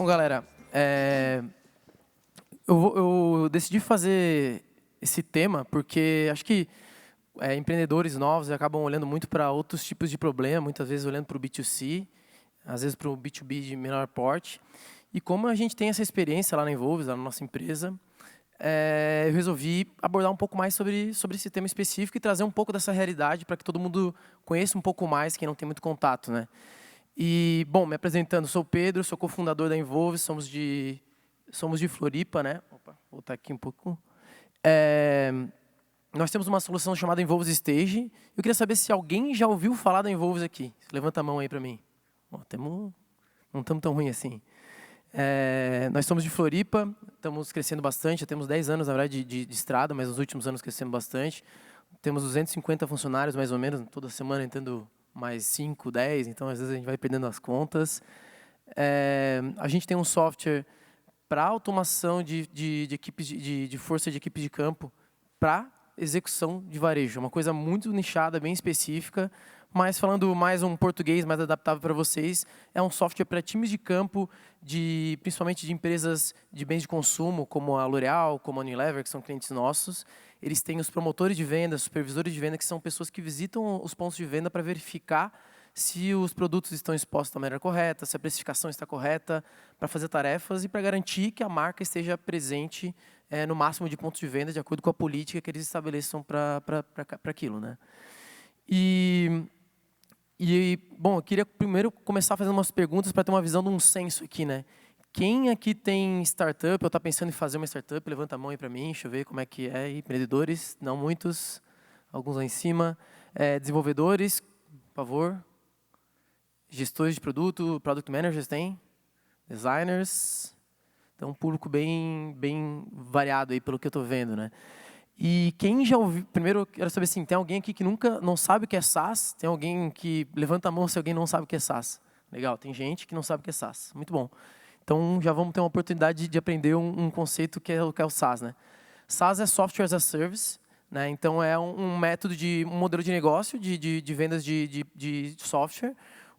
galera, eu decidi fazer esse tema porque acho que empreendedores novos acabam olhando muito para outros tipos de problema, muitas vezes olhando para o B2C, às vezes para o B2B de menor porte. E como a gente tem essa experiência lá na Envolves, lá na nossa empresa, eu resolvi abordar um pouco mais sobre esse tema específico e trazer um pouco dessa realidade para que todo mundo conheça um pouco mais, quem não tem muito contato, né? E, bom, me apresentando, sou o Pedro, sou cofundador da Envolve, somos de Floripa, né? Opa, vou voltar aqui um pouco. Nós temos uma solução chamada Envolve Stage. Eu queria saber se alguém já ouviu falar da Envolve aqui. Levanta a mão aí para mim. Bom, não estamos tão ruim assim. Nós somos de Floripa, estamos crescendo bastante, já temos 10 anos, na verdade, de estrada, mas nos últimos anos crescemos bastante. Temos 250 funcionários, mais ou menos, toda semana entrando mais 5, 10, então às vezes a gente vai perdendo as contas. A gente tem um software para automação de equipes de força de equipes de campo para execução de varejo, uma coisa muito nichada, bem específica, mas falando mais um português mais adaptável para vocês, é um software para times de campo, principalmente de empresas de bens de consumo, como a L'Oréal, como a Unilever, que são clientes nossos. Eles têm os promotores de venda, supervisores de venda, que são pessoas que visitam os pontos de venda para verificar se os produtos estão expostos da maneira correta, se a precificação está correta, para fazer tarefas e para garantir que a marca esteja presente no máximo de pontos de venda, de acordo com a política que eles estabeleçam para aquilo, né? Bom, eu queria primeiro começar fazendo umas perguntas para ter uma visão de um censo aqui, né? Quem aqui tem startup ou está pensando em fazer uma startup? Levanta a mão aí para mim, deixa eu ver como é que é. Empreendedores, não muitos, alguns lá em cima. Desenvolvedores, por favor. Gestores de produto, product managers tem. Designers. Então, um público bem variado aí, pelo que eu estou vendo, né? E quem já ouviu... Primeiro, eu quero saber assim, tem alguém aqui que nunca não sabe o que é SaaS? Tem alguém que... Levanta a mão se alguém não sabe o que é SaaS. Legal, tem gente que não sabe o que é SaaS. Muito bom. Então, já vamos ter uma oportunidade de aprender um conceito que é o SaaS, né? SaaS é Software as a Service, né? Então, é um método um modelo de negócio de vendas de software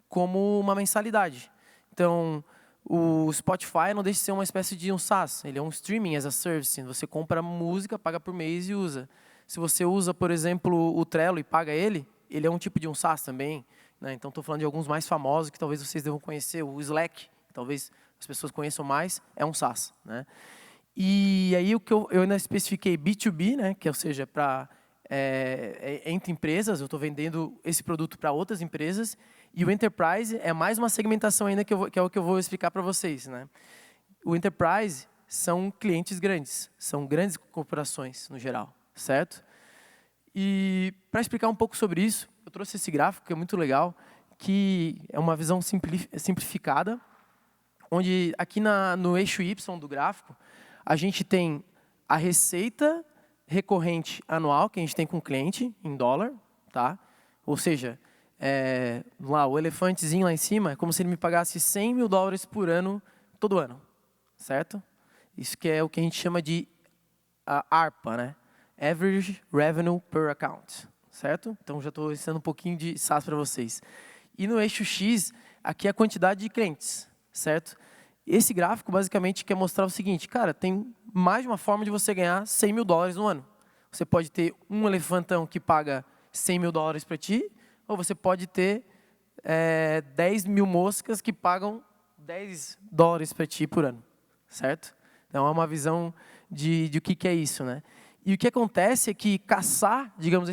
como uma mensalidade. Então, o Spotify não deixa de ser uma espécie de um SaaS. Ele é um Streaming as a Service. Você compra música, paga por mês e usa. Se você usa, por exemplo, o Trello e paga ele é um tipo de um SaaS também, né? Então, estou falando de alguns mais famosos que talvez vocês devam conhecer. O Slack, que talvez as pessoas conheçam mais, é um SaaS, né? E aí o que eu ainda especifiquei B2B, né? Que, ou seja, entre empresas, eu estou vendendo esse produto para outras empresas. E o Enterprise é mais uma segmentação ainda que é o que eu vou explicar para vocês, né? O Enterprise são clientes grandes, são grandes corporações no geral, certo? E para explicar um pouco sobre isso, eu trouxe esse gráfico que é muito legal, que é uma visão simplificada, onde aqui no eixo Y do gráfico, a gente tem a receita recorrente anual que a gente tem com o cliente em dólar, tá? Ou seja, lá o elefantezinho lá em cima é como se ele me pagasse $100 mil por ano, todo ano, certo? Isso que é o que a gente chama de ARPA, né? Average Revenue Per Account, certo? Então já estou ensinando um pouquinho de SaaS para vocês. E no eixo X, aqui é a quantidade de clientes, certo? Esse gráfico basicamente quer mostrar o seguinte, cara, tem mais de uma forma de você ganhar $100 mil no ano. Você pode ter um elefantão que paga $100 mil para ti, ou você pode ter 10 mil moscas que pagam $10 para ti por ano, certo? Então é uma visão de o que é isso, né? E o que acontece é que caçar, digamos,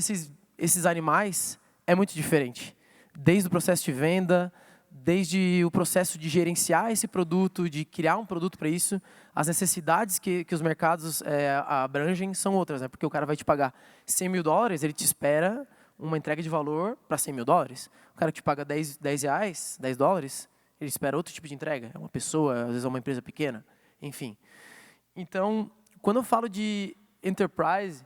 esses animais é muito diferente. Desde o processo de venda, desde o processo de gerenciar esse produto, de criar um produto para isso, as necessidades que os mercados abrangem são outras, né? Porque o cara vai te pagar $100 mil, ele te espera uma entrega de valor para $100 mil. O cara que te paga $10, ele espera outro tipo de entrega. É uma pessoa, às vezes é uma empresa pequena, enfim. Então, quando eu falo de Enterprise,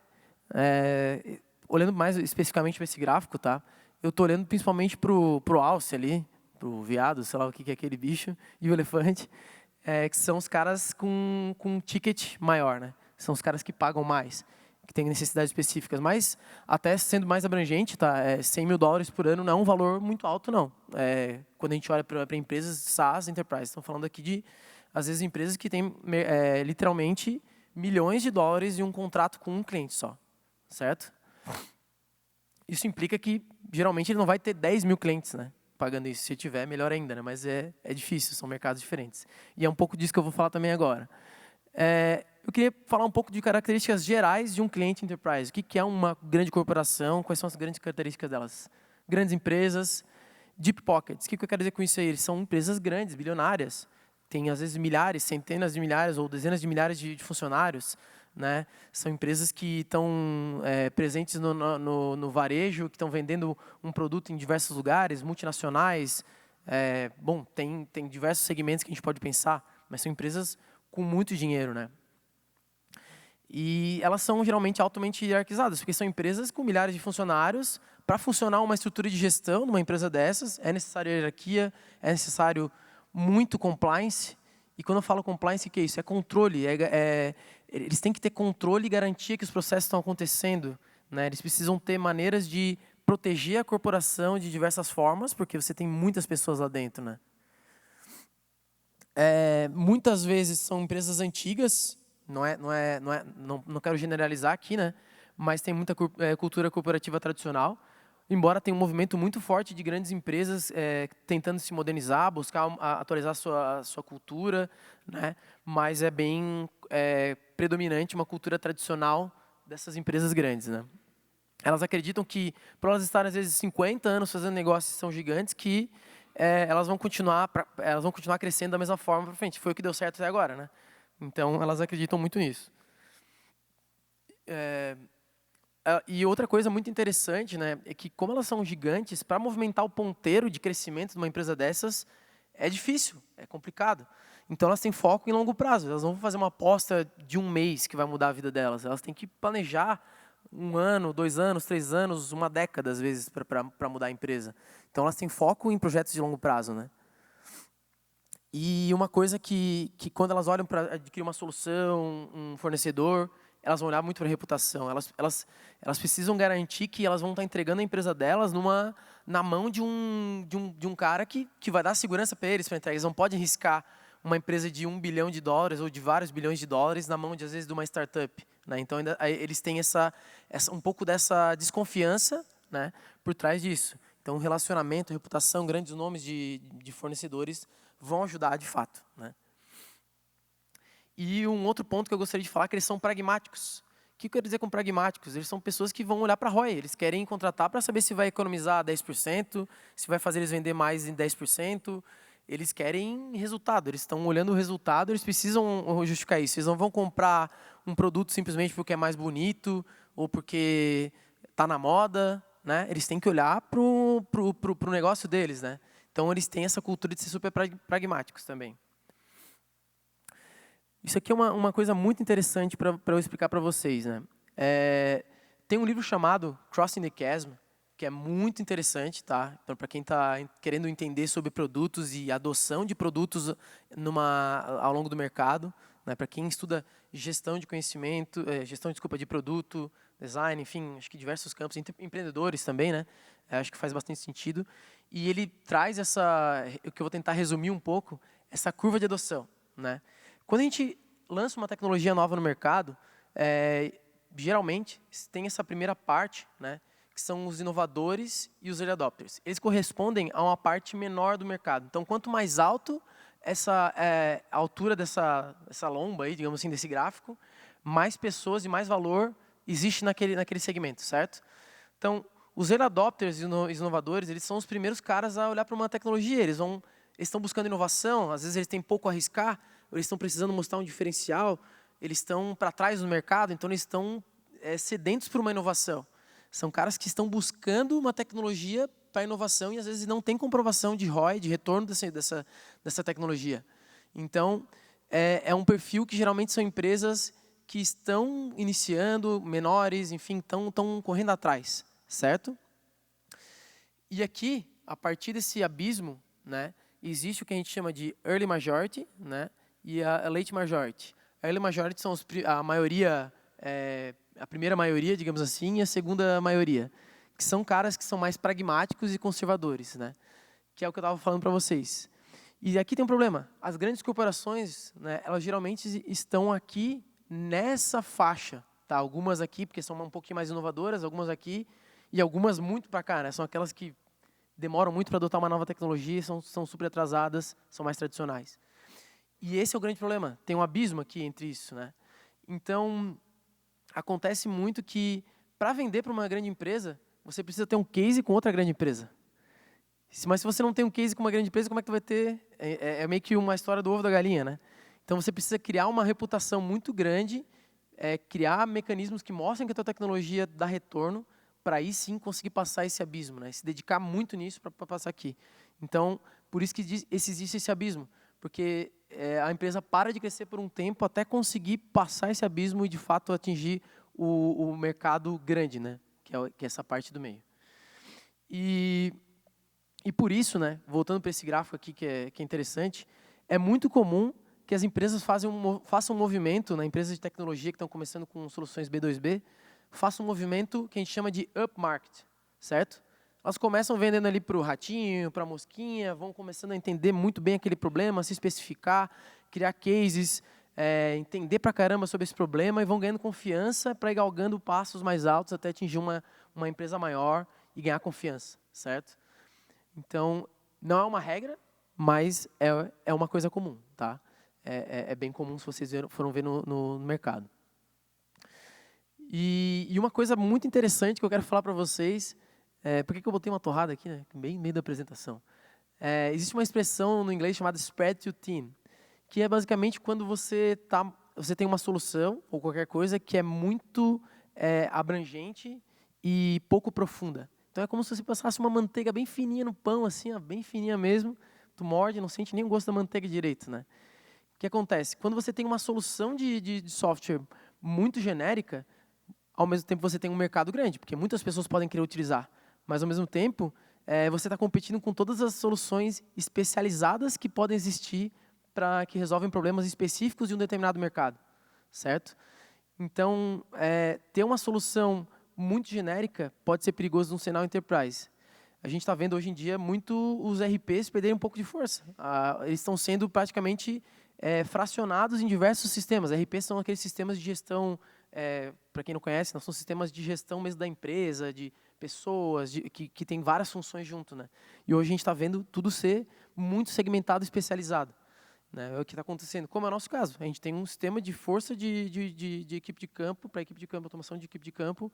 olhando mais especificamente para esse gráfico, tá? Eu estou olhando principalmente para o alce ali, para o veado, sei lá o que é aquele bicho, e o elefante, que são os caras com ticket maior, né? São os caras que pagam mais, que têm necessidades específicas. Mas, até sendo mais abrangente, tá? $100 mil por ano não é um valor muito alto, não. Quando a gente olha para empresas SaaS, Enterprise, estamos falando aqui de Às vezes empresas que têm literalmente milhões de dólares em um contrato com um cliente só, certo? Isso implica que geralmente ele não vai ter 10 mil clientes, né, pagando isso. Se tiver, melhor ainda, né? Mas é difícil, são mercados diferentes. E é um pouco disso que eu vou falar também agora. Eu queria falar um pouco de características gerais de um cliente enterprise. O que é uma grande corporação? Quais são as grandes características delas? Grandes empresas, deep pockets. O que eu quero dizer com isso aí? Eles são empresas grandes, bilionárias. Tem, às vezes, milhares, centenas de milhares ou dezenas de milhares de funcionários. Né? São empresas que estão presentes no varejo, que estão vendendo um produto em diversos lugares, multinacionais. Bom, tem diversos segmentos que a gente pode pensar, mas são empresas com muito dinheiro, né? E elas são geralmente altamente hierarquizadas, porque são empresas com milhares de funcionários. Para funcionar uma estrutura de gestão numa empresa dessas, é necessário hierarquia, é necessário muito compliance. E quando eu falo compliance, o que é isso? É controle. Eles têm que ter controle e garantia que os processos estão acontecendo. Né? Eles precisam ter maneiras de proteger a corporação de diversas formas, porque você tem muitas pessoas lá dentro. Né? Muitas vezes são empresas antigas, não quero generalizar aqui, né? Mas tem muita cultura corporativa tradicional, embora tenha um movimento muito forte de grandes empresas tentando se modernizar, buscar atualizar a sua cultura, né? Mas é bem predominante uma cultura tradicional dessas empresas grandes, né? Elas acreditam que, por elas estarem às vezes 50 anos fazendo negócios que são gigantes, que elas vão continuar crescendo da mesma forma para frente. Foi o que deu certo até agora, né? Então, elas acreditam muito nisso. E outra coisa muito interessante, né, é que como elas são gigantes, para movimentar o ponteiro de crescimento de uma empresa dessas, é difícil, é complicado. Então, elas têm foco em longo prazo. Elas não vão fazer uma aposta de um mês que vai mudar a vida delas. Elas têm que planejar 1 ano, 2 anos, 3 anos, uma década, às vezes, para mudar a empresa. Então, elas têm foco em projetos de longo prazo, né? E uma coisa que quando elas olham para adquirir uma solução, um fornecedor, elas vão olhar muito para a reputação. Elas precisam garantir que elas vão estar entregando a empresa delas na mão de um cara que vai dar segurança para eles para entregar. Eles não podem arriscar uma empresa de $1 bilhão ou de vários bilhões de dólares na mão, às vezes, de uma startup. Né? Então, eles têm um pouco dessa desconfiança, né, por trás disso. Então, relacionamento, reputação, grandes nomes de fornecedores vão ajudar de fato. Né? E um outro ponto que eu gostaria de falar é que eles são pragmáticos. O que eu quero dizer com pragmáticos? Eles são pessoas que vão olhar para a ROI. Eles querem contratar para saber se vai economizar 10%, se vai fazer eles vender mais em 10%. Eles querem resultado. Eles estão olhando o resultado, eles precisam justificar isso. Eles não vão comprar um produto simplesmente porque é mais bonito ou porque está na moda. Né? Eles têm que olhar para o negócio deles. Né? Então, eles têm essa cultura de ser super pragmáticos também. Isso aqui é uma coisa muito interessante para eu explicar para vocês. Né? Tem um livro chamado Crossing the Chasm, que é muito interessante, tá? Então, para quem está querendo entender sobre produtos e adoção de produtos ao longo do mercado, né? Para quem estuda gestão de conhecimento, de produto, design, enfim, acho que diversos campos, empreendedores também, né? Acho que faz bastante sentido. E ele traz o que eu vou tentar resumir um pouco, essa curva de adoção, né? Quando a gente lança uma tecnologia nova no mercado, geralmente tem essa primeira parte, né? Que são os inovadores e os early adopters. Eles correspondem a uma parte menor do mercado. Então, quanto mais alto a altura dessa lomba, aí, digamos assim, desse gráfico, mais pessoas e mais valor existe naquele segmento, certo? Então, os early adopters e os inovadores, eles são os primeiros caras a olhar para uma tecnologia. Eles estão buscando inovação, às vezes eles têm pouco a arriscar, eles estão precisando mostrar um diferencial, eles estão para trás do mercado, então eles estão sedentos por uma inovação. São caras que estão buscando uma tecnologia para inovação e às vezes não tem comprovação de ROI, de retorno dessa tecnologia. Então, é um perfil que geralmente são empresas que estão iniciando, menores, enfim, estão correndo atrás, certo? E aqui, a partir desse abismo, né, existe o que a gente chama de Early Majority, né, e a Late Majority. A Early Majority são a maioria, a primeira maioria, digamos assim, e a segunda maioria, que são caras que são mais pragmáticos e conservadores, né, que é o que eu estava falando para vocês. E aqui tem um problema. As grandes corporações, né, elas geralmente estão aqui nessa faixa. Tá? Algumas aqui, porque são um pouquinho mais inovadoras, algumas aqui, e algumas muito para cá. Né? São aquelas que demoram muito para adotar uma nova tecnologia, são super atrasadas, são mais tradicionais. E esse é o grande problema. Tem um abismo aqui entre isso. Né? Então, acontece muito que, para vender para uma grande empresa, você precisa ter um case com outra grande empresa. Mas se você não tem um case com uma grande empresa, como é que tu vai ter? É meio que uma história do ovo da galinha, né? Então você precisa criar uma reputação muito grande, criar mecanismos que mostrem que a tua tecnologia dá retorno, para aí sim conseguir passar esse abismo, né? Se dedicar muito nisso para passar aqui. Então, por isso que existe esse abismo, porque a empresa para de crescer por um tempo até conseguir passar esse abismo e de fato atingir o mercado grande, né? Que é essa parte do meio. E por isso, né, voltando para esse gráfico aqui que é interessante, é muito comum que as empresas façam um movimento, né, empresas de tecnologia que estão começando com soluções B2B, façam um movimento que a gente chama de upmarket, certo? Elas começam vendendo ali para o ratinho, para a mosquinha, vão começando a entender muito bem aquele problema, se especificar, criar cases, entender pra caramba sobre esse problema e vão ganhando confiança para ir galgando passos mais altos até atingir uma empresa maior e ganhar confiança, certo? Então, não é uma regra, mas é uma coisa comum, tá? É bem comum se vocês foram ver no mercado. E uma coisa muito interessante que eu quero falar para vocês, por que eu botei uma torrada aqui, né? Bem no meio da apresentação. Existe uma expressão no inglês chamada spread too thin, que é basicamente quando você tem uma solução ou qualquer coisa que é muito abrangente e pouco profunda. Então é como se você passasse uma manteiga bem fininha no pão, assim, ó, bem fininha mesmo. Tu morde, não sente nem o gosto da manteiga direito, né? O que acontece? Quando você tem uma solução de software muito genérica, ao mesmo tempo você tem um mercado grande, porque muitas pessoas podem querer utilizar. Mas ao mesmo tempo, você está competindo com todas as soluções especializadas que podem existir para que resolvem problemas específicos de um determinado mercado, certo? Então, ter uma solução muito genérica pode ser perigoso num cenário enterprise. A gente está vendo hoje em dia muito os RPs perderem um pouco de força. Eles estão sendo praticamente fracionados em diversos sistemas. RPs são aqueles sistemas de gestão, para quem não conhece, não são sistemas de gestão mesmo da empresa, de pessoas, que tem várias funções junto, né? E hoje a gente está vendo tudo ser muito segmentado e especializado. Né? É o que está acontecendo, como é o nosso caso. A gente tem um sistema de força de equipe de campo, para equipe de campo, automação de equipe de campo,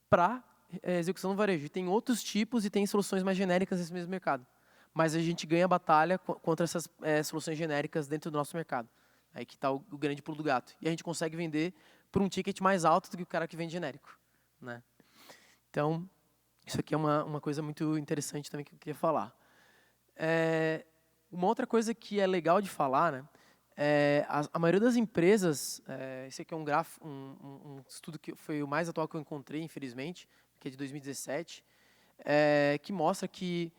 para execução no varejo. E tem outros tipos e tem soluções mais genéricas nesse mesmo mercado. Mas a gente ganha a batalha contra essas soluções genéricas dentro do nosso mercado. Aí que está o grande pulo do gato. E a gente consegue vender por um ticket mais alto do que o cara que vende genérico. Né? Então, isso aqui é uma coisa muito interessante também que eu queria falar. Uma outra coisa que é legal de falar, né, a maioria das empresas, esse aqui é um gráfico, um estudo que foi o mais atual que eu encontrei, infelizmente, que é de 2017, que mostra que,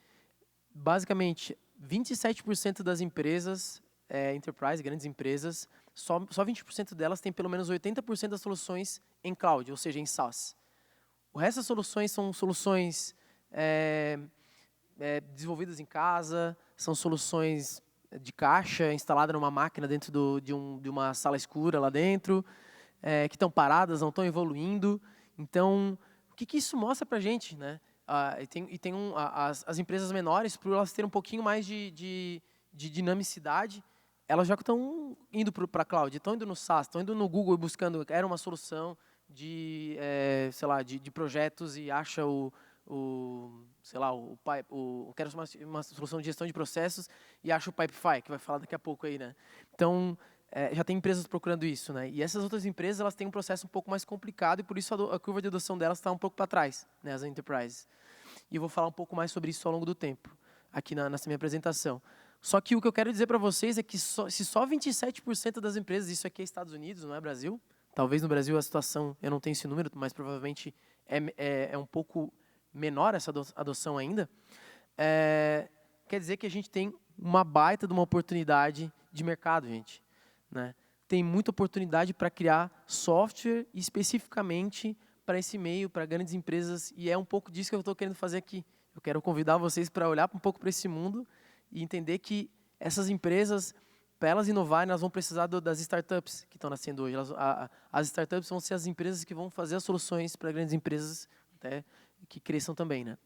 basicamente, 27% das empresas, enterprise, grandes empresas, só 20% delas têm pelo menos 80% das soluções em cloud, ou seja, em SaaS. O resto das soluções são soluções desenvolvidas em casa, são soluções de caixa instalada numa máquina dentro de uma sala escura lá dentro, que estão paradas, não estão evoluindo. Então, o que isso mostra para a gente? Né? As empresas menores, por elas terem um pouquinho mais de dinamicidade, elas já estão indo para a cloud, estão indo no SaaS, estão indo no Google buscando, era uma solução de projetos e acha quero uma solução de gestão de processos e acho o Pipefy, que vai falar daqui a pouco aí, né? Então, já tem empresas procurando isso, né? E essas outras empresas, elas têm um processo um pouco mais complicado e por isso a curva de adoção delas está um pouco para trás, né? As enterprises. E eu vou falar um pouco mais sobre isso ao longo do tempo, aqui nessa minha apresentação. Só que o que eu quero dizer para vocês é que se só 27% das empresas, isso aqui é Estados Unidos, não é Brasil, talvez no Brasil a situação, eu não tenho esse número, mas provavelmente é um pouco menor essa adoção ainda, quer dizer que a gente tem uma baita de uma oportunidade de mercado, gente. Né? Tem muita oportunidade para criar software especificamente para esse meio, para grandes empresas, e é um pouco disso que eu estou querendo fazer aqui. Eu quero convidar vocês para olhar um pouco para esse mundo e entender que essas empresas, para elas inovarem, elas vão precisar das startups que estão nascendo hoje. As startups vão ser as empresas que vão fazer as soluções para grandes empresas, né, que cresçam também, né?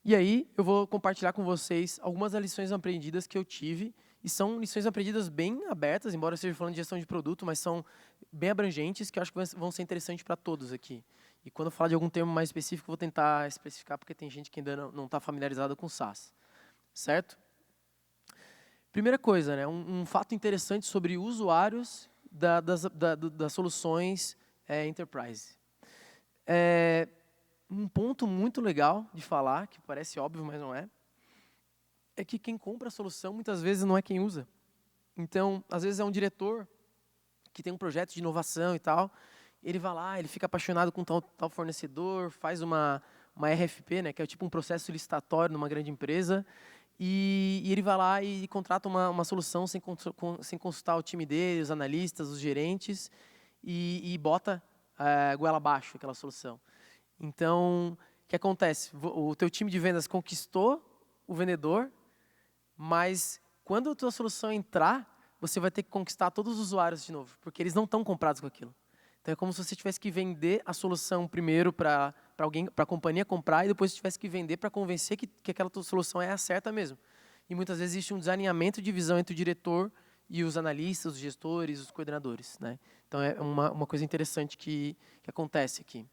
E aí, eu vou compartilhar com vocês algumas das lições aprendidas que eu tive, e são lições aprendidas bem abertas, embora eu esteja falando de gestão de produto, mas são bem abrangentes, que eu acho que vão ser interessantes para todos aqui. E quando eu falar de algum termo mais específico, eu vou tentar especificar, porque tem gente que ainda não está familiarizada com SaaS. Certo? Primeira coisa, né, um fato interessante sobre usuários das soluções Enterprise. Um ponto muito legal de falar, que parece óbvio, mas não é que quem compra a solução muitas vezes não é quem usa. Então, às vezes é um diretor que tem um projeto de inovação e tal, ele vai lá, ele fica apaixonado com tal fornecedor, faz uma RFP, né, que é tipo um processo licitatório numa grande empresa, e ele vai lá e contrata uma solução sem consultar o time dele, os analistas, os gerentes, e bota goela abaixo aquela solução. Então, o que acontece? O teu time de vendas conquistou o vendedor, mas quando a tua solução entrar, você vai ter que conquistar todos os usuários de novo, porque eles não estão comprados com aquilo. Então, é como se você tivesse que vender a solução primeiro para a companhia comprar e depois tivesse que vender para convencer que aquela tua solução é a certa mesmo. E muitas vezes existe um desalinhamento de visão entre o diretor e os analistas, os gestores, os coordenadores, né? Então, é uma coisa interessante que acontece aqui.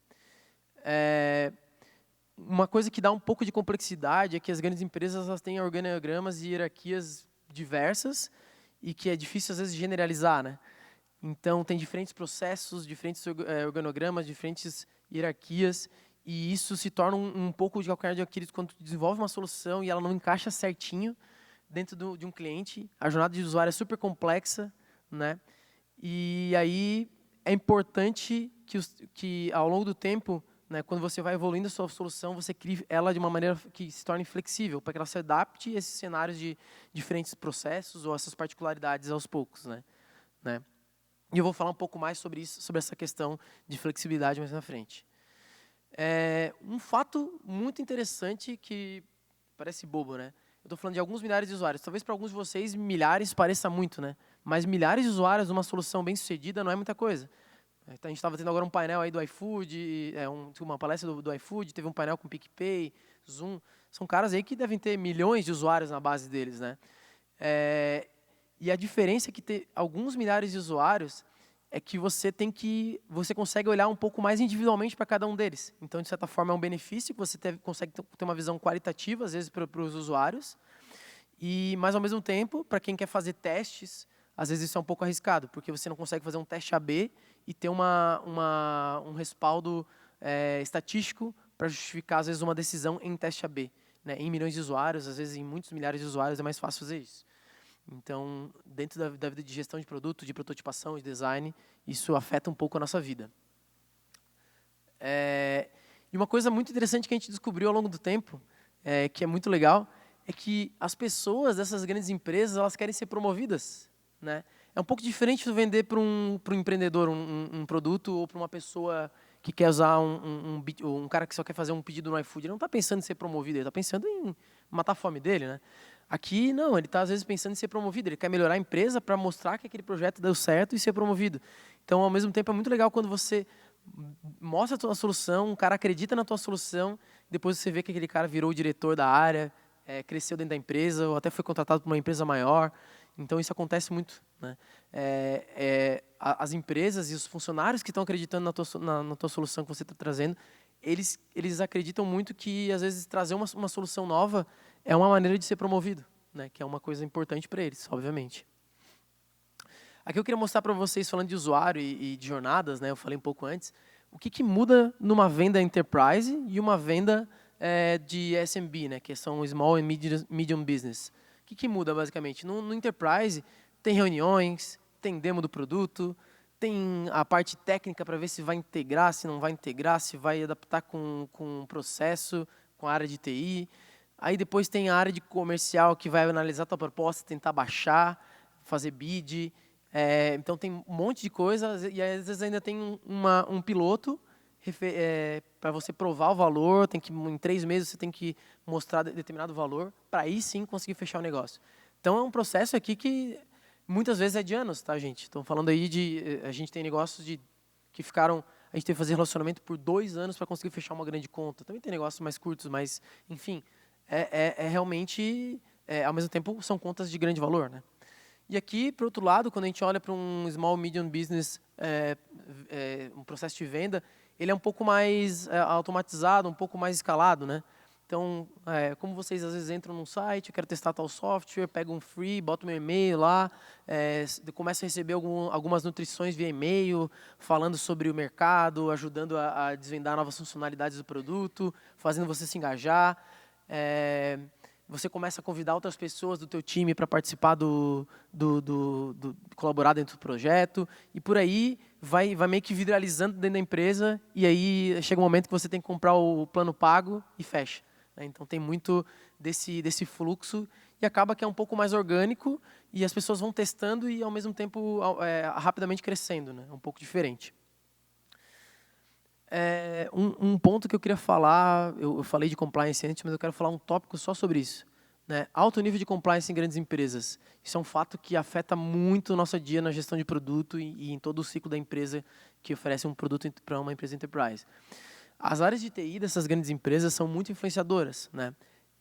Uma coisa que dá um pouco de complexidade é que as grandes empresas elas têm organogramas e hierarquias diversas e que é difícil, às vezes, generalizar, né? Então, tem diferentes processos, diferentes organogramas, diferentes hierarquias, e isso se torna um pouco de calcanhar de Aquiles quando tu desenvolve uma solução e ela não encaixa certinho dentro de um cliente. A jornada de usuário é super complexa, né? E aí é importante que ao longo do tempo, né, quando você vai evoluindo a sua solução, você crie ela de uma maneira que se torne flexível, para que ela se adapte a esses cenários de diferentes processos ou essas particularidades aos poucos, né? E eu vou falar um pouco mais sobre isso, sobre essa questão de flexibilidade mais na frente. Um fato muito interessante que parece bobo, né? Eu estou falando de alguns milhares de usuários. Talvez para alguns de vocês milhares pareça muito, né? Mas milhares de usuários numa solução bem sucedida não é muita coisa. A gente estava tendo agora um painel aí do iFood, uma palestra do iFood, teve um painel com PicPay, Zoom. São caras aí que devem ter milhões de usuários na base deles, né? E a diferença é que ter alguns milhares de usuários é que você consegue olhar um pouco mais individualmente para cada um deles. Então, de certa forma, é um benefício que você consegue ter uma visão qualitativa, às vezes, para os usuários. Mas, ao mesmo tempo, para quem quer fazer testes, às vezes isso é um pouco arriscado, porque você não consegue fazer um teste AB e ter um respaldo estatístico para justificar, às vezes, uma decisão em teste AB. Né? Em milhões de usuários, às vezes em muitos milhares de usuários, é mais fácil fazer isso. Então, dentro da vida de gestão de produto, de prototipação, de design, isso afeta um pouco a nossa vida. E uma coisa muito interessante que a gente descobriu ao longo do tempo, que é muito legal, é que as pessoas dessas grandes empresas, elas querem ser promovidas, né? É um pouco diferente de vender para um empreendedor um produto ou para uma pessoa que quer usar um cara que só quer fazer um pedido no iFood. Ele não está pensando em ser promovido, ele está pensando em matar a fome dele, né? Aqui, não, ele está às vezes pensando em ser promovido. Ele quer melhorar a empresa para mostrar que aquele projeto deu certo e ser promovido. Então, ao mesmo tempo, é muito legal quando você mostra a tua solução, um cara acredita na tua solução, depois você vê que aquele cara virou o diretor da área, cresceu dentro da empresa ou até foi contratado por uma empresa maior. Então, isso acontece muito, né? As empresas e os funcionários que estão acreditando na tua solução que você está trazendo, eles acreditam muito que, às vezes, trazer uma solução nova é uma maneira de ser promovido, né? Que é uma coisa importante para eles, obviamente. Aqui eu queria mostrar para vocês, falando de usuário e de jornadas, né? Eu falei um pouco antes, o que muda numa venda enterprise e uma venda de SMB, né? Que são Small and Medium Business. O que muda, basicamente? No enterprise, tem reuniões, tem demo do produto, tem a parte técnica para ver se vai integrar, se não vai integrar, se vai adaptar com o processo, com a área de TI. Aí depois tem a área de comercial que vai analisar a tua proposta, tentar baixar, fazer bid. Então tem um monte de coisas e às vezes ainda tem um piloto para você provar o valor. Em 3 meses você tem que mostrar determinado valor para aí sim conseguir fechar o negócio. Então, é um processo aqui que muitas vezes é de anos, tá, gente? Estamos falando aí a gente tem negócios que ficaram, a gente teve que fazer relacionamento por 2 anos para conseguir fechar uma grande conta. Também tem negócios mais curtos, mas, enfim, realmente, ao mesmo tempo, são contas de grande valor, né? E aqui, por outro lado, quando a gente olha para um small, medium business, um processo de venda, ele é um pouco mais automatizado, um pouco mais escalado, né? Então, como vocês às vezes entram num site, eu quero testar tal software, pego um free, boto meu e-mail lá, começo a receber algumas nutrições via e-mail, falando sobre o mercado, ajudando a desvendar novas funcionalidades do produto, fazendo você se engajar. Você começa a convidar outras pessoas do teu time para participar colaborar dentro do projeto, e por aí vai meio que viralizando dentro da empresa, e aí chega um momento que você tem que comprar o plano pago e fecha. Então tem muito desse fluxo, e acaba que é um pouco mais orgânico, e as pessoas vão testando e ao mesmo tempo rapidamente crescendo, né? É um pouco diferente. Um ponto que eu queria falar, eu falei de compliance antes, mas eu quero falar um tópico só sobre isso, né? Alto nível de compliance em grandes empresas. Isso é um fato que afeta muito o nosso dia na gestão de produto e em todo o ciclo da empresa que oferece um produto para uma empresa enterprise. As áreas de TI dessas grandes empresas são muito influenciadoras, né?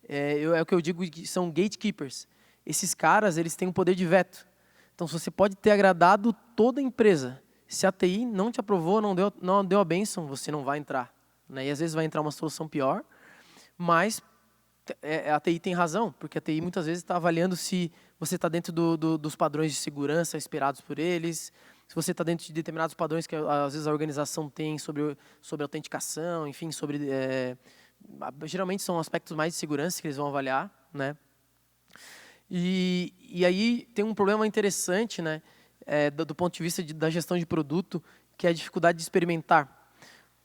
É o que eu digo, que são gatekeepers. Esses caras, eles têm um poder de veto. Então, você pode ter agradado toda a empresa. Se a TI não te aprovou, não deu a bênção, você não vai entrar, né? E às vezes vai entrar uma solução pior, mas a TI tem razão, porque a TI muitas vezes está avaliando se você está dentro dos padrões de segurança esperados por eles, se você está dentro de determinados padrões que às vezes a organização tem sobre autenticação, enfim, geralmente são aspectos mais de segurança que eles vão avaliar, né? E aí tem um problema interessante, né? Do ponto de vista da gestão de produto, que é a dificuldade de experimentar.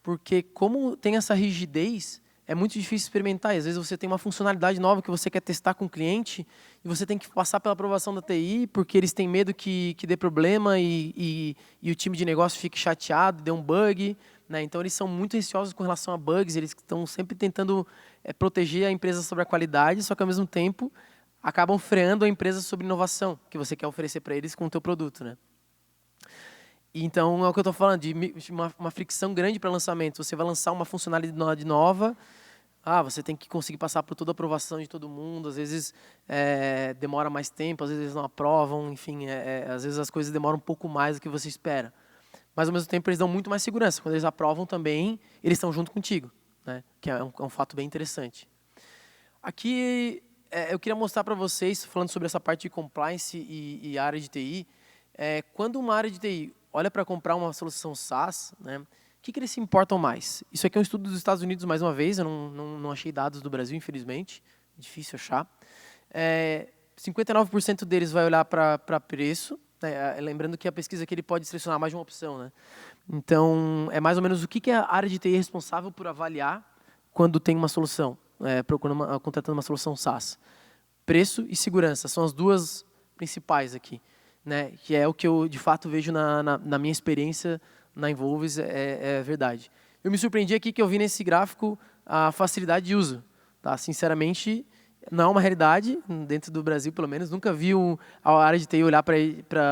Porque como tem essa rigidez, é muito difícil experimentar. E às vezes você tem uma funcionalidade nova que você quer testar com o cliente e você tem que passar pela aprovação da TI porque eles têm medo que dê problema e o time de negócio fique chateado, dê um bug, né? Então eles são muito ansiosos com relação a bugs, eles estão sempre tentando proteger a empresa sobre a qualidade, só que ao mesmo tempo acabam freando a empresa sobre inovação que você quer oferecer para eles com o teu produto, né? Então, é o que eu estou falando, de uma fricção grande para lançamento. Você vai lançar uma funcionalidade nova, você tem que conseguir passar por toda a aprovação de todo mundo, às vezes demora mais tempo, às vezes eles não aprovam, enfim, às vezes as coisas demoram um pouco mais do que você espera. Mas, ao mesmo tempo, eles dão muito mais segurança. Quando eles aprovam também, eles estão junto contigo, né? Que é um fato bem interessante. Aqui, eu queria mostrar para vocês, falando sobre essa parte de compliance e área de TI, quando uma área de TI olha para comprar uma solução SaaS, né, o que eles se importam mais? Isso aqui é um estudo dos Estados Unidos, mais uma vez, eu não achei dados do Brasil, infelizmente, difícil achar. 59% deles vai olhar para preço, né, lembrando que a pesquisa aqui ele pode selecionar mais de uma opção, né? Então, é mais ou menos o que a área de TI é responsável por avaliar quando tem uma solução, contratando uma solução SaaS. Preço e segurança são as duas principais aqui, né? Que é o que eu, de fato, vejo na minha experiência na Involves, é verdade. Eu me surpreendi aqui que eu vi nesse gráfico a facilidade de uso. Tá? Sinceramente, não é uma realidade, dentro do Brasil, pelo menos. Nunca vi a área de TI olhar para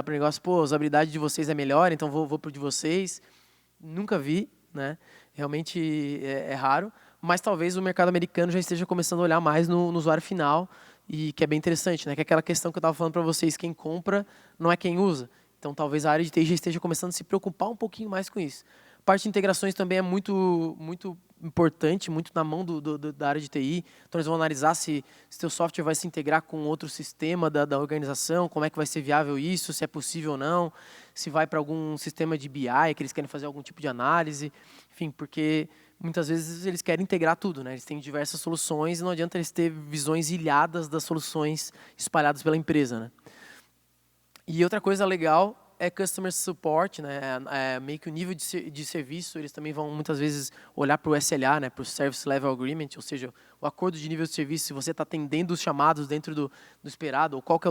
o negócio, a usabilidade de vocês é melhor, então vou para o de vocês. Nunca vi, né? Realmente é raro. Mas talvez o mercado americano já esteja começando a olhar mais no usuário final, e que é bem interessante, né? Que é aquela questão que eu estava falando para vocês, quem compra não é quem usa. Então, talvez a área de TI já esteja começando a se preocupar um pouquinho mais com isso. A parte de integrações também é muito importante, muito na mão da área de TI. Então, eles vão analisar se seu software vai se integrar com outro sistema da organização, como é que vai ser viável isso, se é possível ou não, se vai para algum sistema de BI, que eles querem fazer algum tipo de análise. Enfim, porque muitas vezes eles querem integrar tudo, né? Eles têm diversas soluções e não adianta eles ter visões ilhadas das soluções espalhadas pela empresa, né? E outra coisa legal é Customer Support, né? Meio que o nível de serviço, eles também vão muitas vezes olhar para o SLA, né? Para o Service Level Agreement, ou seja, o acordo de nível de serviço, se você está atendendo os chamados dentro do esperado, ou qual que é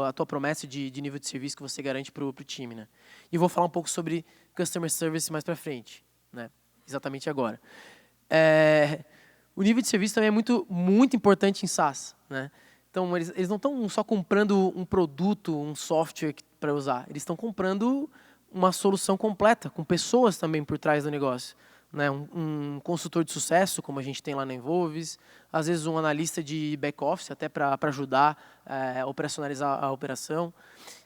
a tua promessa de nível de serviço que você garante para o time, né? E vou falar um pouco sobre Customer Service mais para frente, né? Exatamente agora. O nível de serviço também é muito importante em SaaS, né? Então, eles não estão só comprando um produto, um software para usar. Eles estão comprando uma solução completa, com pessoas também por trás do negócio. Né? Um consultor de sucesso, como a gente tem lá na Envolves, às vezes um analista de back-office, até para ajudar a operacionalizar a operação.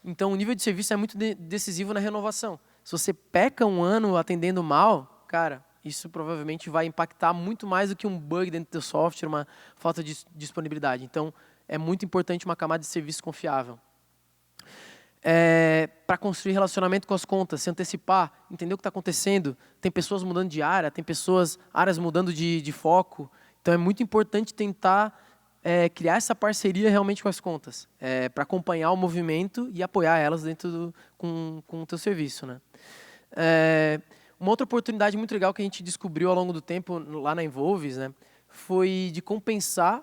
Então, o nível de serviço é muito decisivo na renovação. Se você peca um ano atendendo mal, cara, isso provavelmente vai impactar muito mais do que um bug dentro do software, uma falta de disponibilidade. Então, é muito importante uma camada de serviço confiável. Para construir relacionamento com as contas, se antecipar, entender o que está acontecendo. Tem pessoas mudando de área, tem áreas mudando de foco. Então, é muito importante tentar criar essa parceria realmente com as contas, para acompanhar o movimento e apoiar elas dentro com o teu serviço. Né? Uma outra oportunidade muito legal que a gente descobriu ao longo do tempo lá na Envolves, né, foi de compensar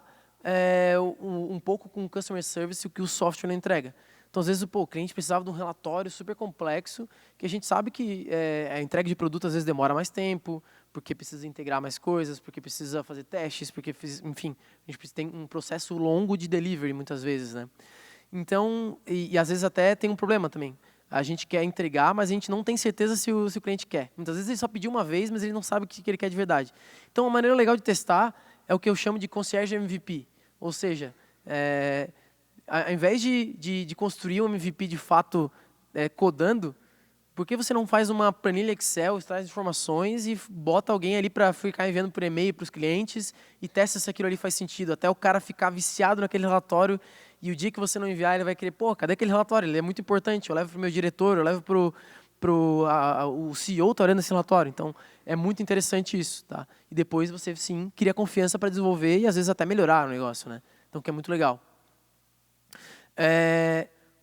um pouco com o customer service o que o software não entrega. Então, às vezes, o cliente precisava de um relatório super complexo, que a gente sabe que a entrega de produto às vezes demora mais tempo, porque precisa integrar mais coisas, porque precisa fazer testes, porque, enfim, a gente tem um processo longo de delivery muitas vezes. Né? Então, e às vezes até tem um problema também. A gente quer entregar, mas a gente não tem certeza se o cliente quer. Muitas vezes ele só pediu uma vez, mas ele não sabe o que ele quer de verdade. Então, uma maneira legal de testar é o que eu chamo de concierge MVP. Ou seja, ao invés de construir um MVP de fato codando, por que você não faz uma planilha Excel, traz informações e bota alguém ali para ficar enviando por e-mail para os clientes e testa se aquilo ali faz sentido, até o cara ficar viciado naquele relatório e o dia que você não enviar, ele vai querer, cadê aquele relatório? Ele é muito importante, eu levo para o meu diretor, eu levo para o CEO está olhando esse relatório. Então, é muito interessante isso. Tá? E depois você, sim, cria confiança para desenvolver e, às vezes, até melhorar o negócio. Né? Então, que é muito legal.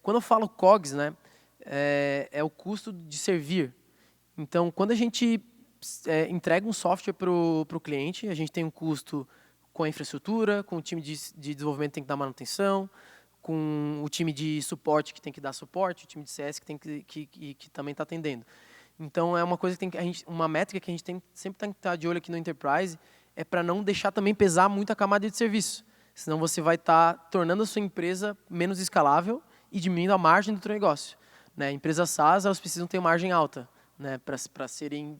Quando eu falo COGS, né, é o custo de servir. Então, quando a gente entrega um software para o cliente, a gente tem um custo com a infraestrutura, com o time de desenvolvimento que tem que dar manutenção, com o time de suporte que tem que dar suporte, o time de CS que também está atendendo. Então, é uma coisa que uma métrica que a gente sempre tem que estar de olho aqui no Enterprise é para não deixar também pesar muito a camada de serviço. Senão você vai estar tornando a sua empresa menos escalável e diminuindo a margem do teu negócio. Né? Empresas SaaS, elas precisam ter margem alta. Né? Para serem,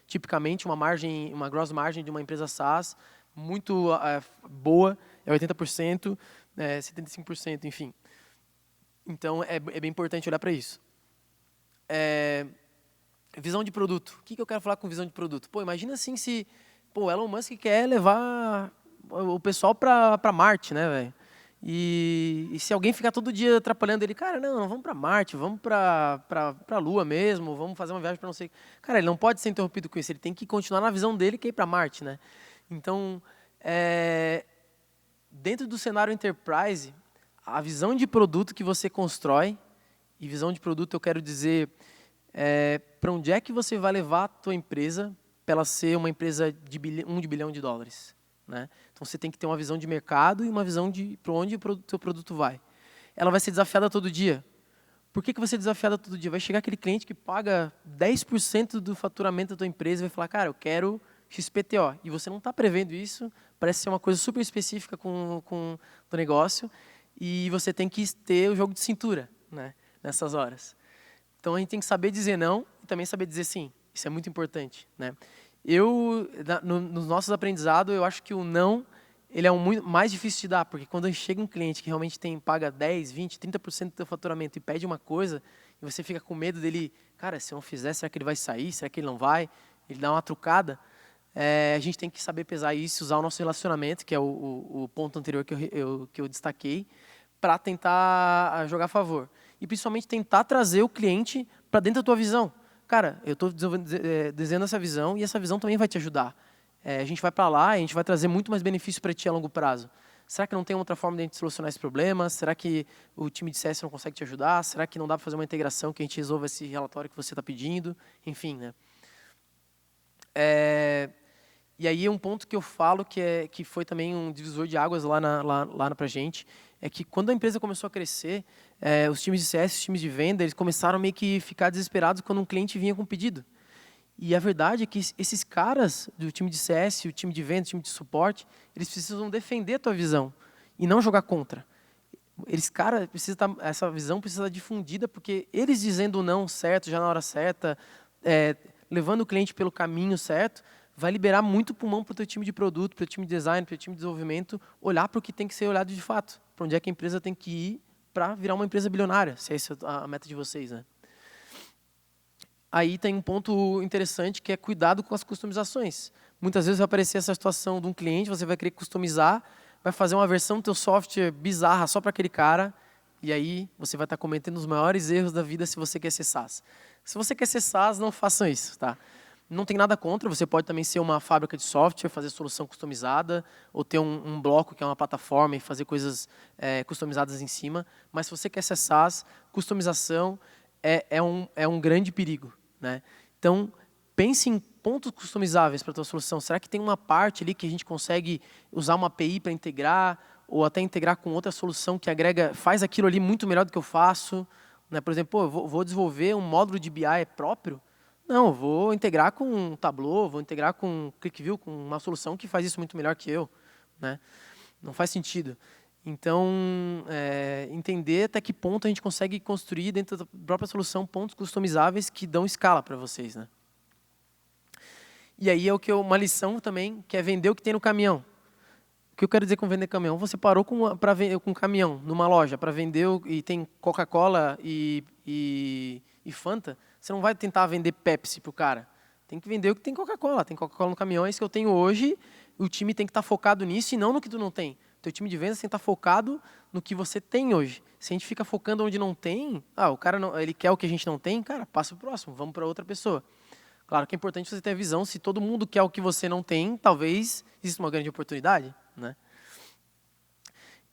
tipicamente, uma gross margin de uma empresa SaaS muito boa, é 80%, 75%, enfim. Então, é bem importante olhar para isso. Visão de produto. O que eu quero falar com visão de produto? Imagina assim se Elon Musk quer levar o pessoal para Marte, né, velho? E se alguém ficar todo dia atrapalhando ele, cara, não vamos para Marte, vamos para a Lua mesmo, vamos fazer uma viagem para não sei... Cara, ele não pode ser interrompido com isso, ele tem que continuar na visão dele que é ir para Marte, né? Então, dentro do cenário Enterprise, a visão de produto que você constrói, e visão de produto eu quero dizer, para onde é que você vai levar a tua empresa para ela ser uma empresa de bilhão de dólares. Né? Então, você tem que ter uma visão de mercado e uma visão de para onde o teu produto vai. Ela vai ser desafiada todo dia. Por que vai ser desafiada todo dia? Vai chegar aquele cliente que paga 10% do faturamento da tua empresa e vai falar, cara, eu quero XPTO. E você não está prevendo isso, parece ser uma coisa super específica com o negócio, e você tem que ter o jogo de cintura, né, nessas horas. Então, a gente tem que saber dizer não e também saber dizer sim. Isso é muito importante. Né? Nos nossos aprendizados, eu acho que o não ele é muito mais difícil de dar, porque quando chega um cliente que realmente paga 10, 20, 30% do teu faturamento e pede uma coisa, e você fica com medo dele, cara, se eu não fizer, será que ele vai sair? Será que ele não vai? Ele dá uma trucada. A gente tem que saber pesar isso, usar o nosso relacionamento, que é o ponto anterior que eu destaquei, para tentar jogar a favor. E principalmente tentar trazer o cliente para dentro da tua visão. Cara, eu estou desenhando essa visão e essa visão também vai te ajudar. A gente vai para lá e a gente vai trazer muito mais benefício para ti a longo prazo. Será que não tem outra forma de a gente solucionar esse problema? Será que o time de CS não consegue te ajudar? Será que não dá para fazer uma integração que a gente resolva esse relatório que você está pedindo? Enfim, né? E aí um ponto que eu falo que foi também um divisor de águas lá para a gente, é que quando a empresa começou a crescer, os times de CS, os times de venda, eles começaram meio que ficar desesperados quando um cliente vinha com um pedido. E a verdade é que esses caras do time de CS, o time de venda, o time de suporte, eles precisam defender a tua visão. e não jogar contra. Cara, essa visão precisa estar difundida, porque eles dizendo o não certo, já na hora certa, levando o cliente pelo caminho certo, vai liberar muito pulmão para o teu time de produto, para o time de design, para o time de desenvolvimento, olhar para o que tem que ser olhado de fato, para onde é que a empresa tem que ir para virar uma empresa bilionária, se essa é a meta de vocês, né? Aí tem um ponto interessante que é cuidado com as customizações. Muitas vezes vai aparecer essa situação de um cliente, você vai querer customizar, vai fazer uma versão do teu software bizarra só para aquele cara, e aí você vai estar cometendo os maiores erros da vida se você quer ser SaaS. Se você quer ser SaaS, não façam isso, tá? Não tem nada contra, você pode também ser uma fábrica de software, fazer solução customizada, ou ter um bloco que é uma plataforma e fazer coisas customizadas em cima, mas se você quer ser SaaS, customização é um grande perigo, né? Então, pense em pontos customizáveis para a tua solução. Será que tem uma parte ali que a gente consegue usar uma API para integrar, ou até integrar com outra solução que agrega, faz aquilo ali muito melhor do que eu faço? Né? Por exemplo, eu vou desenvolver um módulo de BI próprio? Não, eu vou integrar com um Tableau, vou integrar com ClickView, com uma solução que faz isso muito melhor que eu, né? Não faz sentido. Então, entender até que ponto a gente consegue construir dentro da própria solução pontos customizáveis que dão escala para vocês, né? E aí é uma lição também, que é vender o que tem no caminhão. O que eu quero dizer com vender caminhão? Você parou com um caminhão numa loja para vender e tem Coca-Cola e Fanta, você não vai tentar vender Pepsi para o cara. Tem que vender o que tem Coca-Cola. Tem Coca-Cola no caminhão, é isso que eu tenho hoje. O time tem que estar focado nisso e não no que tu não tem. O teu time de vendas tem que estar focado no que você tem hoje. Se a gente fica focando onde não tem, o cara não, ele quer o que a gente não tem, cara, passa para o próximo, vamos para outra pessoa. Claro que é importante você ter a visão, se todo mundo quer o que você não tem, talvez exista uma grande oportunidade, né?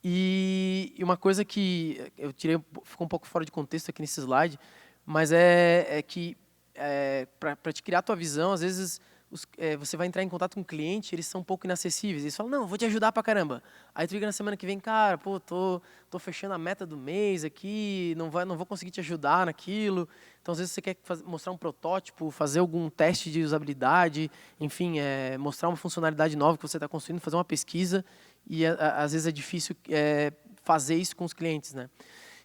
E uma coisa que eu tirei, ficou um pouco fora de contexto aqui nesse slide, mas é que para te criar a tua visão, às vezes você vai entrar em contato com o cliente, eles são um pouco inacessíveis. Eles falam, não, vou te ajudar pra caramba. Aí tu liga na semana que vem, cara, pô, tô fechando a meta do mês aqui, não vou conseguir te ajudar naquilo. Então, às vezes você quer mostrar um protótipo, fazer algum teste de usabilidade, enfim, mostrar uma funcionalidade nova que você está construindo, fazer uma pesquisa, e às vezes é difícil fazer isso com os clientes, né?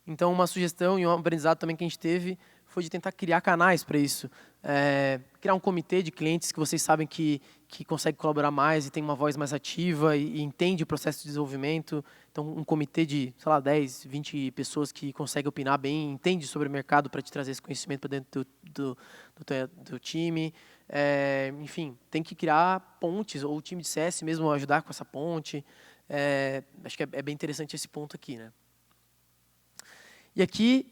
Então, uma sugestão e um aprendizado também que a gente teve foi de tentar criar canais para isso. Criar um comitê de clientes que vocês sabem que consegue colaborar mais e tem uma voz mais ativa e entende o processo de desenvolvimento. Então, um comitê de, sei lá, 10, 20 pessoas que conseguem opinar bem, entende sobre o mercado para te trazer esse conhecimento para dentro do time. Enfim, tem que criar pontes, ou o time de CS mesmo ajudar com essa ponte. Acho que é bem interessante esse ponto aqui, né? E aqui,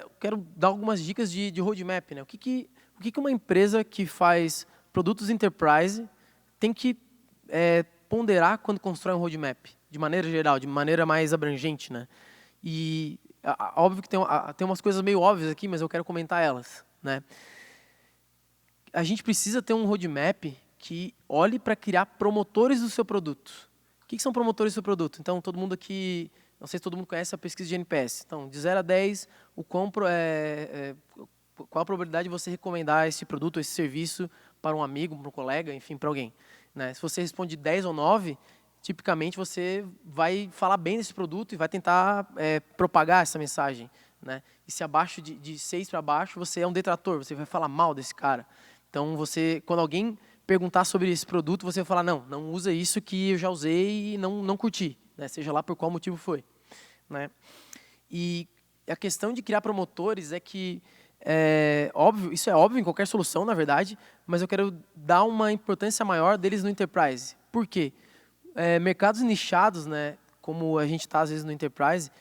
eu quero dar algumas dicas de roadmap, né? O que uma empresa que faz produtos enterprise tem que ponderar quando constrói um roadmap, de maneira geral, de maneira mais abrangente, né? E óbvio que tem umas coisas meio óbvias aqui, mas eu quero comentar elas, né? A gente precisa ter um roadmap que olhe para criar promotores do seu produto. O que são promotores do seu produto? Então, todo mundo aqui... Não sei se todo mundo conhece a pesquisa de NPS. Então, de 0 a 10, qual a probabilidade de você recomendar esse produto, esse serviço para um amigo, para um colega, enfim, para alguém, né? Se você responde 10 ou 9, tipicamente você vai falar bem desse produto e vai tentar propagar essa mensagem, né? E se abaixo de 6 para baixo, você é um detrator, você vai falar mal desse cara. Então, quando alguém perguntar sobre esse produto, você vai falar, não usa isso que eu já usei e não curti. Né, seja lá por qual motivo foi, né? E a questão de criar promotores é que óbvio, isso é óbvio em qualquer solução, na verdade, mas eu quero dar uma importância maior deles no enterprise. Por quê? Mercados nichados, né, como a gente está às vezes no enterprise,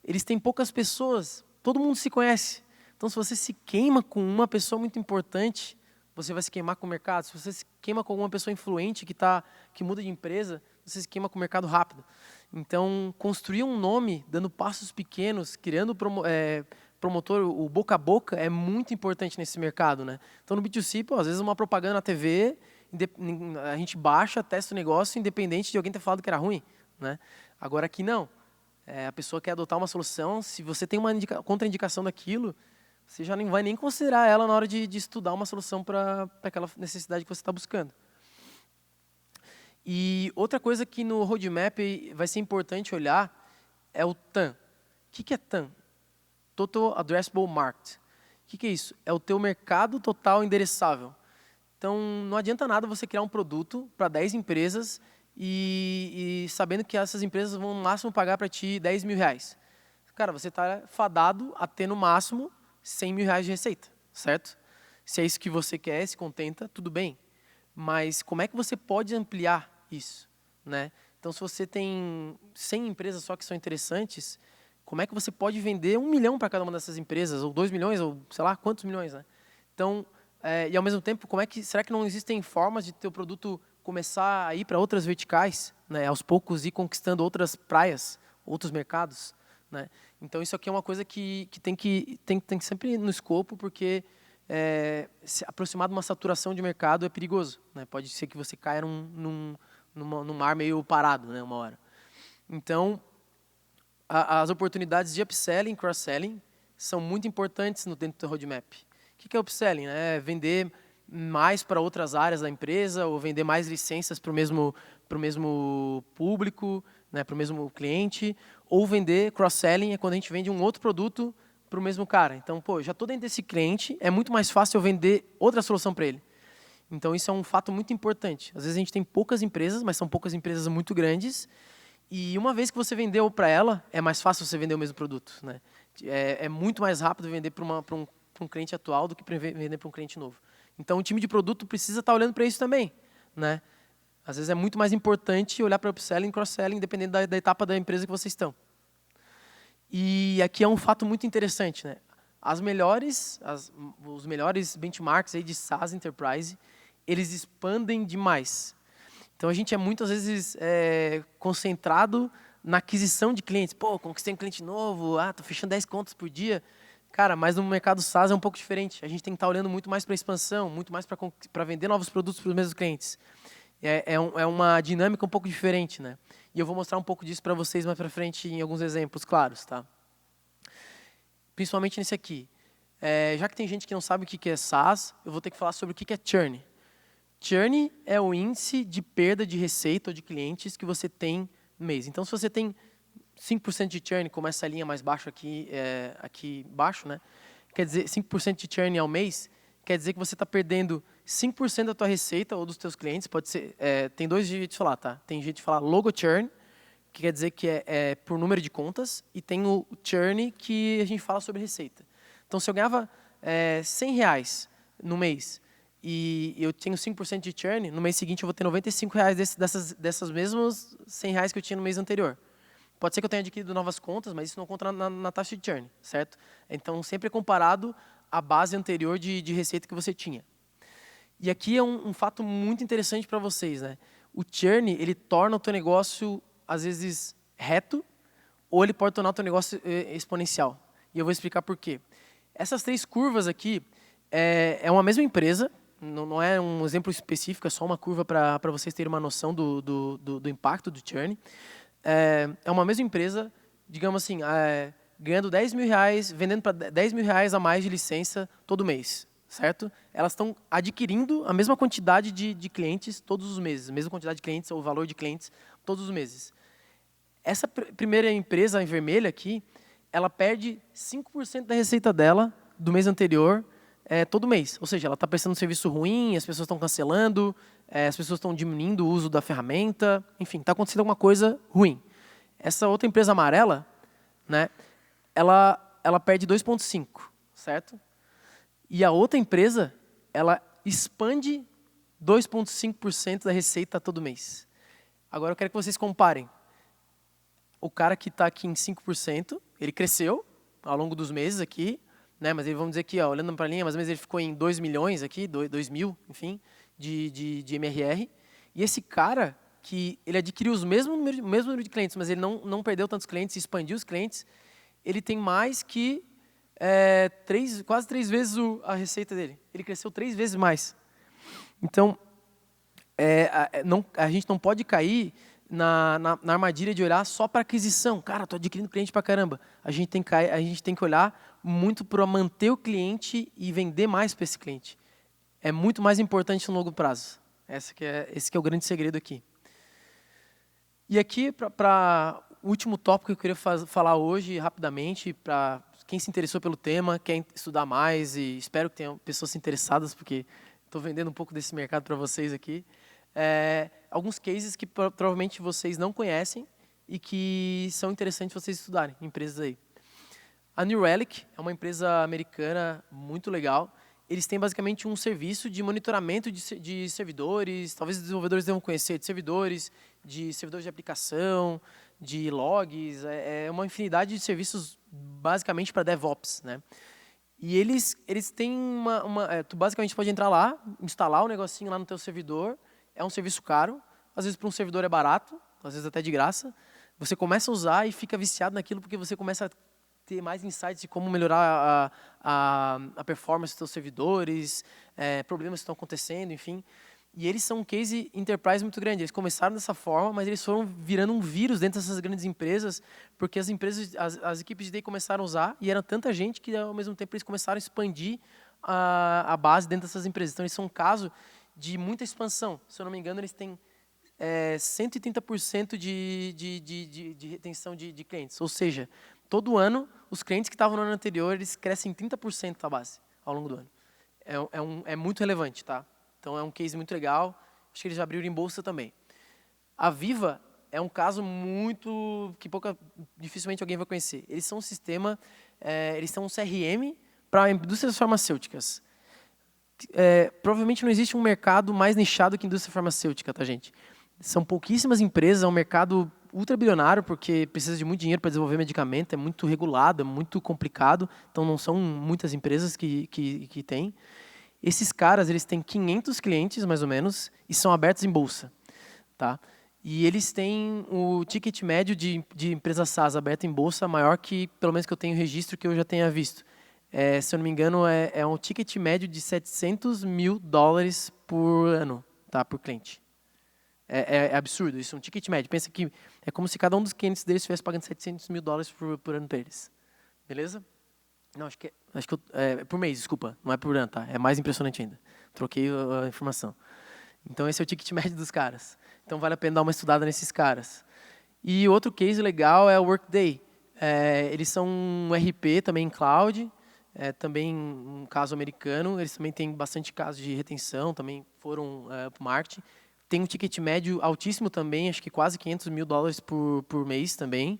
eles têm poucas pessoas, todo mundo se conhece. Então, se você se queima com uma pessoa muito importante, você vai se queimar com o mercado. Se você se queima com alguma pessoa influente que muda de empresa, você se queima com o mercado rápido. Então, construir um nome, dando passos pequenos, criando promotor, o boca a boca, é muito importante nesse mercado, né? Então, no B2C, às vezes uma propaganda na TV, a gente baixa, testa o negócio, independente de alguém ter falado que era ruim, né? Agora aqui não. A pessoa quer adotar uma solução, se você tem uma contraindicação daquilo, você já nem vai nem considerar ela na hora de estudar uma solução para aquela necessidade que você está buscando. E outra coisa que no roadmap vai ser importante olhar é o TAM. O que é TAM? Total Addressable Market. O que é isso? É o teu mercado total endereçável. Então, não adianta nada você criar um produto para 10 empresas e sabendo que essas empresas vão no máximo pagar para ti 10 mil reais. Cara, você está fadado a ter no máximo 100 mil reais de receita, certo? Se é isso que você quer, se contenta, tudo bem. Mas como é que você pode ampliar isso, né? Então, se você tem 100 empresas só que são interessantes, como é que você pode vender 1 milhão para cada uma dessas empresas, ou 2 milhões, ou sei lá quantos milhões, né? Então, e ao mesmo tempo, será que não existem formas de teu produto começar a ir para outras verticais, né? Aos poucos ir conquistando outras praias, outros mercados, né? Então, isso aqui é uma coisa que tem sempre no escopo, porque se aproximar de uma saturação de mercado é perigoso, né? Pode ser que você caia num mar meio parado, né? Uma hora. Então, as oportunidades de upselling e cross-selling são muito importantes dentro do roadmap. O que é upselling? É vender mais para outras áreas da empresa ou vender mais licenças para o mesmo público, né, para o mesmo cliente, ou vender cross-selling é quando a gente vende um outro produto para o mesmo cara. Então, já estou dentro desse cliente, é muito mais fácil eu vender outra solução para ele. Então, isso é um fato muito importante. Às vezes a gente tem poucas empresas, mas são poucas empresas muito grandes, e uma vez que você vendeu para ela, é mais fácil você vender o mesmo produto, né? É muito mais rápido vender para um cliente atual do que vender para um cliente novo. Então, o time de produto precisa estar olhando para isso também, né? Às vezes é muito mais importante olhar para upselling e cross-selling, dependendo da etapa da empresa que vocês estão. E aqui é um fato muito interessante, né? Os melhores benchmarks aí de SaaS Enterprise, eles expandem demais. Então, a gente é muitas vezes concentrado na aquisição de clientes. Conquistei um cliente novo, estou fechando 10 contas por dia. Cara, mas no mercado SaaS é um pouco diferente. A gente tem que estar olhando muito mais para a expansão, muito mais para vender novos produtos para os mesmos clientes. É uma dinâmica um pouco diferente, né? E eu vou mostrar um pouco disso para vocês mais para frente em alguns exemplos claros, tá? Principalmente nesse aqui. Já que tem gente que não sabe o que é SaaS, eu vou ter que falar sobre o que é churn. Churn é o índice de perda de receita ou de clientes que você tem no mês. Então, se você tem 5% de churn, como essa linha mais baixa aqui embaixo, né? Quer dizer, 5% de churn ao mês, quer dizer que você está perdendo 5% da tua receita ou dos teus clientes. Pode ser, tem dois jeitos de falar, tá? Tem jeito de falar logo churn, que quer dizer que é por número de contas, e tem o churn, que a gente fala sobre receita. Então, se eu ganhava 100 reais no mês, e eu tenho 5% de churn, no mês seguinte eu vou ter 95 reais dessas mesmas 100 reais que eu tinha no mês anterior. Pode ser que eu tenha adquirido novas contas, mas isso não conta na taxa de churn, certo? Então, sempre é comparado à base anterior de receita que você tinha. E aqui é um fato muito interessante para vocês, né? O churn, ele torna o teu negócio, às vezes, reto, ou ele pode tornar o teu negócio exponencial. E eu vou explicar por quê. Essas 3 curvas aqui é uma mesma empresa, não é um exemplo específico, é só uma curva para vocês terem uma noção do impacto do churn. É uma mesma empresa, digamos assim, ganhando 10 mil reais, vendendo para 10 mil reais a mais de licença todo mês, certo? Elas estão adquirindo a mesma quantidade de clientes todos os meses, a mesma quantidade de clientes ou valor de clientes todos os meses. Essa primeira empresa em vermelho aqui, ela perde 5% da receita dela do mês anterior todo mês. Ou seja, ela está prestando um serviço ruim, as pessoas estão cancelando, as pessoas estão diminuindo o uso da ferramenta, enfim, está acontecendo alguma coisa ruim. Essa outra empresa amarela, né, ela perde 2,5%, certo? E a outra empresa, ela expande 2,5% da receita todo mês. Agora eu quero que vocês comparem. O cara que está aqui em 5%, ele cresceu ao longo dos meses aqui, né, mas vamos dizer aqui, olhando para a linha, mais ou menos ele ficou em 2 milhões aqui, 2 mil, enfim, de MRR. E esse cara, que ele adquiriu o mesmo número de clientes, mas ele não perdeu tantos clientes, expandiu os clientes, ele tem mais que quase 3 vezes a receita dele. Ele cresceu 3 vezes mais. Então, a gente não pode cair na armadilha de olhar só para aquisição. Cara, estou adquirindo cliente para caramba. A gente tem que olhar muito para manter o cliente e vender mais para esse cliente. É muito mais importante no longo prazo. Esse que é o grande segredo aqui. E aqui, para o último tópico que eu queria falar hoje, rapidamente, para quem se interessou pelo tema, quer estudar mais, e espero que tenham pessoas interessadas, porque estou vendendo um pouco desse mercado para vocês aqui. Alguns cases que provavelmente vocês não conhecem e que são interessantes vocês estudarem, empresas aí. A New Relic é uma empresa americana muito legal. Eles têm basicamente um serviço de monitoramento de servidores, talvez os desenvolvedores devam conhecer, de servidores de aplicação, de logs, é uma infinidade de serviços basicamente para DevOps, né? E eles têm tu basicamente pode entrar lá, instalar o negocinho lá no teu servidor, é um serviço caro, às vezes para um servidor é barato, às vezes até de graça. Você começa a usar e fica viciado naquilo porque você começa a ter mais insights de como melhorar a performance dos seus servidores, problemas que estão acontecendo, enfim. E eles são um case enterprise muito grande. Eles começaram dessa forma, mas eles foram virando um vírus dentro dessas grandes empresas, porque as equipes de TI começaram a usar e era tanta gente que, ao mesmo tempo, eles começaram a expandir a base dentro dessas empresas. Então, eles são um caso de muita expansão. Se eu não me engano, eles têm 130% de retenção de clientes. Ou seja, todo ano, os clientes que estavam no ano anterior, eles crescem 30% a base ao longo do ano. É muito relevante, tá? Então, é um case muito legal. Acho que eles já abriram em bolsa também. A Viva é um caso muito que dificilmente alguém vai conhecer. Eles são um sistema, eles são um CRM para indústrias farmacêuticas. Provavelmente não existe um mercado mais nichado que a indústria farmacêutica, tá, gente? São pouquíssimas empresas, é um mercado ultra bilionário, porque precisa de muito dinheiro para desenvolver medicamento, é muito regulado, é muito complicado, então não são muitas empresas que têm. Esses caras, eles têm 500 clientes, mais ou menos, e são abertos em bolsa, tá? E eles têm o ticket médio de empresa SaaS aberta em bolsa maior que, pelo menos que eu tenho registro, que eu já tenha visto. Se eu não me engano, é um ticket médio de $700 mil por ano, tá? Por cliente. É absurdo, isso é um ticket médio. Pensa que é como se cada um dos clientes deles estivesse pagando $700 mil por ano para eles. Beleza? Não, acho que é por mês, desculpa. Não é por ano, tá? É mais impressionante ainda. Troquei a informação. Então, esse é o ticket médio dos caras. Então, vale a pena dar uma estudada nesses caras. E outro case legal é o Workday. Eles são um RP também em cloud, também um caso americano. Eles também têm bastante casos de retenção, também foram para o marketing. Tem um ticket médio altíssimo também, acho que quase $500 mil por mês também.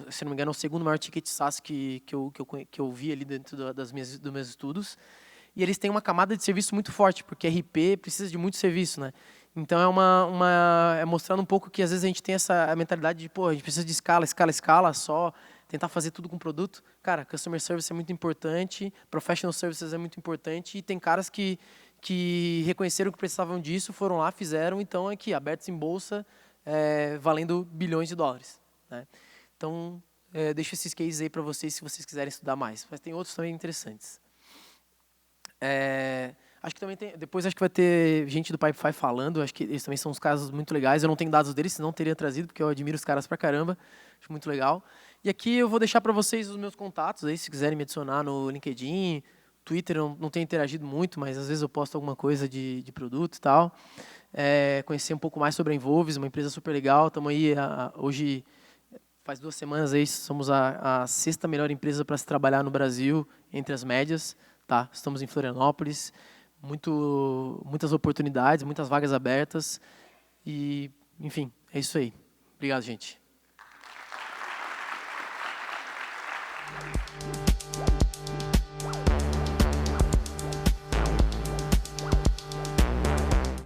Se não me engano, é o segundo maior ticket SaaS que eu vi ali dentro dos meus estudos. E eles têm uma camada de serviço muito forte, porque RP precisa de muito serviço, né? Então, é mostrando um pouco que, às vezes, a gente tem essa mentalidade de, a gente precisa de escala, só tentar fazer tudo com produto. Cara, Customer Service é muito importante, Professional Services é muito importante, e tem caras que reconheceram que precisavam disso, foram lá, fizeram, então, aqui, abertos em bolsa, valendo bilhões de dólares, né? Então, deixo esses cases aí para vocês, se vocês quiserem estudar mais. Mas tem outros também interessantes. Acho que também depois acho que vai ter gente do Pipefy falando. Acho que eles também são uns casos muito legais. Eu não tenho dados deles, senão teria trazido, porque eu admiro os caras pra caramba. Acho muito legal. E aqui eu vou deixar para vocês os meus contatos aí, se quiserem me adicionar no LinkedIn. Twitter eu não tenho interagido muito, mas às vezes eu posto alguma coisa de produto e tal. Conhecer um pouco mais sobre a Involves, uma empresa super legal. Estamos aí hoje... Faz 2 semanas aí, somos a 6ª melhor empresa para se trabalhar no Brasil, entre as médias. Tá? Estamos em Florianópolis, muitas oportunidades, muitas vagas abertas. E, enfim, é isso aí. Obrigado, gente.